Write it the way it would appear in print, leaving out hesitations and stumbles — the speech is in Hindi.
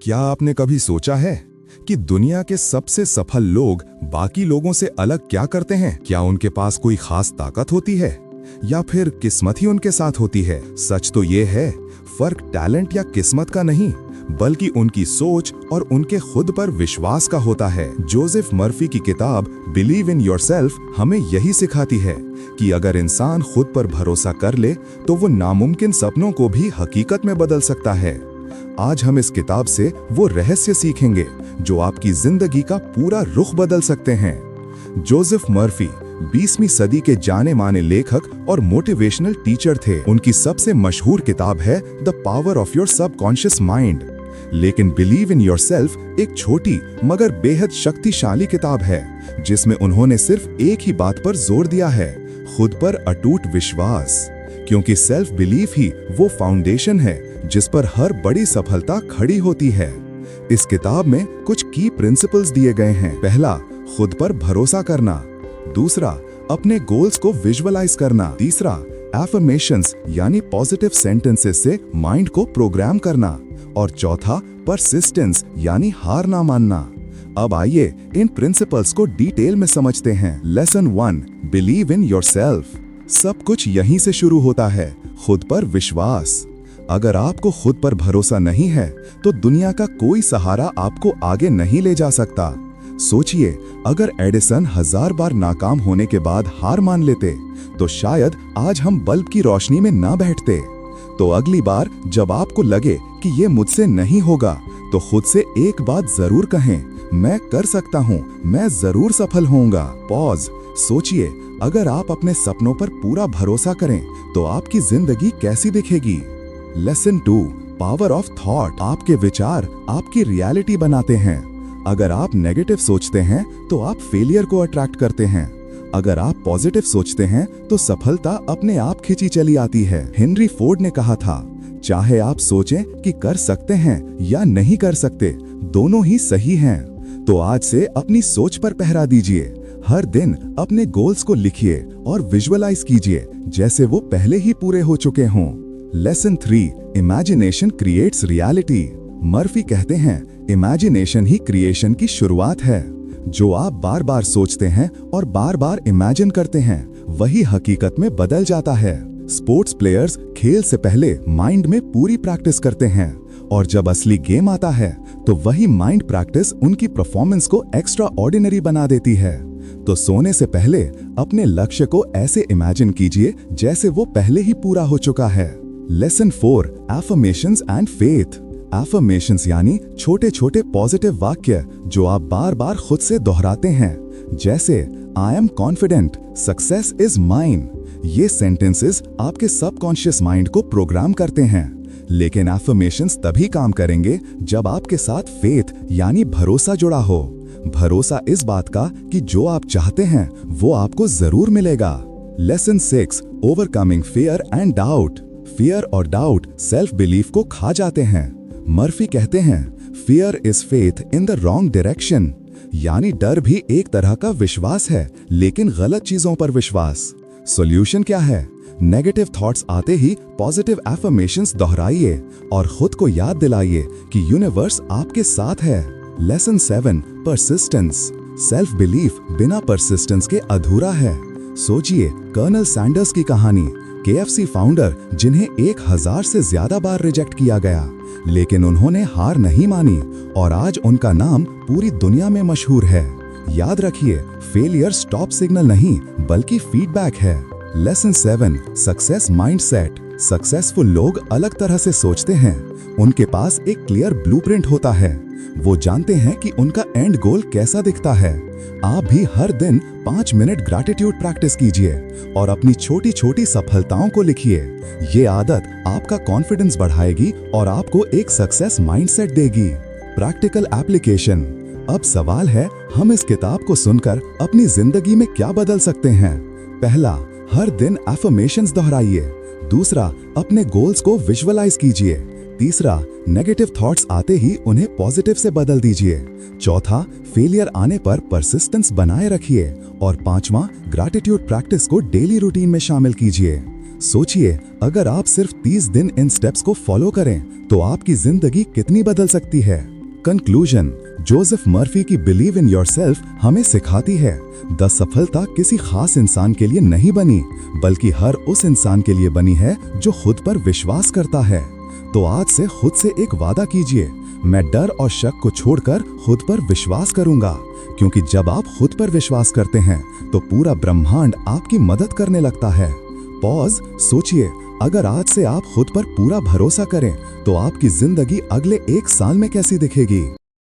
क्या आपने कभी सोचा है कि दुनिया के सबसे सफल लोग बाकी लोगों से अलग क्या करते हैं? क्या उनके पास कोई खास ताकत होती है या फिर किस्मत ही उनके साथ होती है? सच तो ये है, फर्क टैलेंट या किस्मत का नहीं, बल्कि उनकी सोच और उनके खुद पर विश्वास का होता है। जोसेफ मर्फी की किताब बिलीव इन योरसेल्फ हमें यही सिखाती है कि अगर इंसान खुद पर भरोसा कर ले तो वो नामुमकिन सपनों को भी हकीकत में बदल सकता है। आज हम इस किताब से वो रहस्य सीखेंगे जो आपकी जिंदगी का पूरा रुख बदल सकते हैं। जोसेफ मर्फी 20वीं सदी के जाने माने लेखक और मोटिवेशनल टीचर थे। उनकी सबसे मशहूर किताब है the power of your subconscious mind. लेकिन बिलीव इन योरसेल्फ एक छोटी मगर बेहद शक्तिशाली किताब है जिसमें उन्होंने सिर्फ एक ही बात पर जोर दिया है, खुद पर अटूट विश्वास। क्योंकि सेल्फ बिलीफ ही वो फाउंडेशन है जिस पर हर बड़ी सफलता खड़ी होती है। इस किताब में कुछ की प्रिंसिपल्स दिए गए हैं। पहला, खुद पर भरोसा करना। दूसरा, अपने गोल्स को विजुअलाइज करना। तीसरा, एफर्मेशंस यानी पॉजिटिव सेंटेंसेस से माइंड को प्रोग्राम करना। और चौथा, परसिस्टेंस यानी हार ना मानना। अब आइए इन प्रिंसिपल्स को डिटेल में समझते हैं। Lesson 1, believe in yourself. सब कुछ यहीं से शुरू होता है, खुद पर विश्वास। अगर आपको खुद पर भरोसा नहीं है तो दुनिया का कोई सहारा आपको आगे नहीं ले जा सकता। सोचिए, अगर एडिसन 1000 बार नाकाम होने के बाद हार मान लेते तो शायद आज हम बल्ब की रोशनी में ना बैठते। तो अगली बार जब आपको लगे कि ये मुझसे नहीं होगा तो खुद से एक बात जरूर कहें, मैं कर सकता हूँ, मैं जरूर सफल होऊंगा। पॉज, सोचिए, अगर आप अपने सपनों पर पूरा भरोसा करें तो आपकी जिंदगी कैसी दिखेगी। Lesson 2, power of thought. आपके विचार आपकी रियलिटी बनाते हैं। अगर आप नेगेटिव सोचते हैं तो आप फेलियर को अट्रैक्ट करते हैं। अगर आप पॉजिटिव सोचते हैं तो सफलता अपने आप खिंची चली आती है। हेनरी फोर्ड ने कहा था, चाहे आप सोचें कि कर सकते हैं या नहीं कर सकते, दोनों ही सही हैं। तो आज से अपनी सोच पर पहरा दीजिए। हर दिन अपने गोल्स को लिखिए और विजुअलाइज कीजिए जैसे वो पहले ही पूरे हो चुके हों। Lesson 3, imagination creates reality. Murphy कहते हैं, इमेजिनेशन ही क्रिएशन की शुरुआत है। जो आप बार बार सोचते हैं और बार बार इमेजिन करते हैं वही हकीकत में बदल जाता है। स्पोर्ट्स प्लेयर्स खेल से पहले माइंड में पूरी प्रैक्टिस करते हैं और जब असली गेम आता है तो वही माइंड प्रैक्टिस उनकी परफॉर्मेंस को एक्स्ट्रा ऑर्डिनरी बना देती है। तो सोने से पहले अपने लक्ष्य को ऐसे इमेजिन कीजिए जैसे वो पहले ही पूरा हो चुका है। Lesson 4, affirmations and faith. Affirmations यानी छोटे छोटे पॉजिटिव वाक्य जो आप बार बार खुद से दोहराते हैं, जैसे I am confident, success is mine. ये सेंटेंसेस आपके सबकॉन्शियस माइंड को प्रोग्राम करते हैं। लेकिन एफर्मेशंस तभी काम करेंगे जब आपके साथ फेथ यानी भरोसा जुड़ा हो। भरोसा इस बात का कि जो आप चाहते हैं वो आपको जरूर मिलेगा। Lesson 6, overcoming fear and doubt. Fear और डाउट सेल्फ बिलीफ को खा जाते हैं। मर्फी कहते हैं, fear is faith in the wrong direction. यानी डर भी एक तरह का विश्वास है, लेकिन गलत चीजों पर विश्वास। सॉल्यूशन क्या है? नेगेटिव थॉट्स आते ही पॉजिटिव एफर्मेशंस दोहराइए और खुद को याद दिलाइए कि यूनिवर्स आपके साथ है। Lesson 7, persistence. सेल्फ बिलीफ बिना परसिस्टेंस के अधूरा है। सोचिए, कर्नल सैंडर्स की कहानी। KFC फाउंडर जिन्हें 1000 से ज्यादा बार रिजेक्ट किया गया, लेकिन उन्होंने हार नहीं मानी और आज उनका नाम पूरी दुनिया में मशहूर है। याद रखिए, फेलियर स्टॉप सिग्नल नहीं बल्कि फीडबैक है। Lesson 7, success mindset. सक्सेसफुल लोग अलग तरह से सोचते हैं। उनके पास एक क्लियर ब्लूप्रिंट होता है। वो जानते हैं कि उनका एंड गोल कैसा दिखता है। आप भी हर दिन 5 मिनट ग्रैटिट्यूड प्रैक्टिस कीजिए और अपनी छोटी छोटी सफलताओं को लिखिए। ये आदत आपका कॉन्फिडेंस बढ़ाएगी और आपको एक सक्सेस माइंडसेट देगी। Practical application. अब सवाल है, हम इस किताब को सुनकर अपनी जिंदगी में क्या बदल सकते हैं? पहला, हर दिन एफर्मेशंस दोहराइए। दूसरा, अपने गोल्स को विजुअलाइज कीजिए। तीसरा, नेगेटिव थॉट्स आते ही उन्हें पॉजिटिव से बदल दीजिए। चौथा, फेलियर आने पर परसिस्टेंस बनाए रखिए। और पांचवा, ग्रैटिट्यूड प्रैक्टिस को डेली रूटीन में शामिल कीजिए। सोचिए, अगर आप सिर्फ 30 दिन इन स्टेप्स को फॉलो करें तो आपकी जिंदगी कितनी बदल सकती है। कंक्लूजन, जोसेफ मर्फी की बिलीव इन योरसेल्फ हमें सिखाती है सफलता किसी खास इंसान के लिए नहीं बनी, बल्कि हर उस इंसान के लिए बनी है जो खुद पर विश्वास करता है। तो आज से खुद से एक वादा कीजिए, मैं डर और शक को छोड़कर खुद पर विश्वास करूंगा, क्योंकि जब आप खुद पर विश्वास करते हैं तो पूरा ब्रह्मांड आपकी मदद करने लगता है। पॉज, सोचिए, अगर आज से आप खुद पर पूरा भरोसा करें तो आपकी जिंदगी अगले 1 साल में कैसी दिखेगी।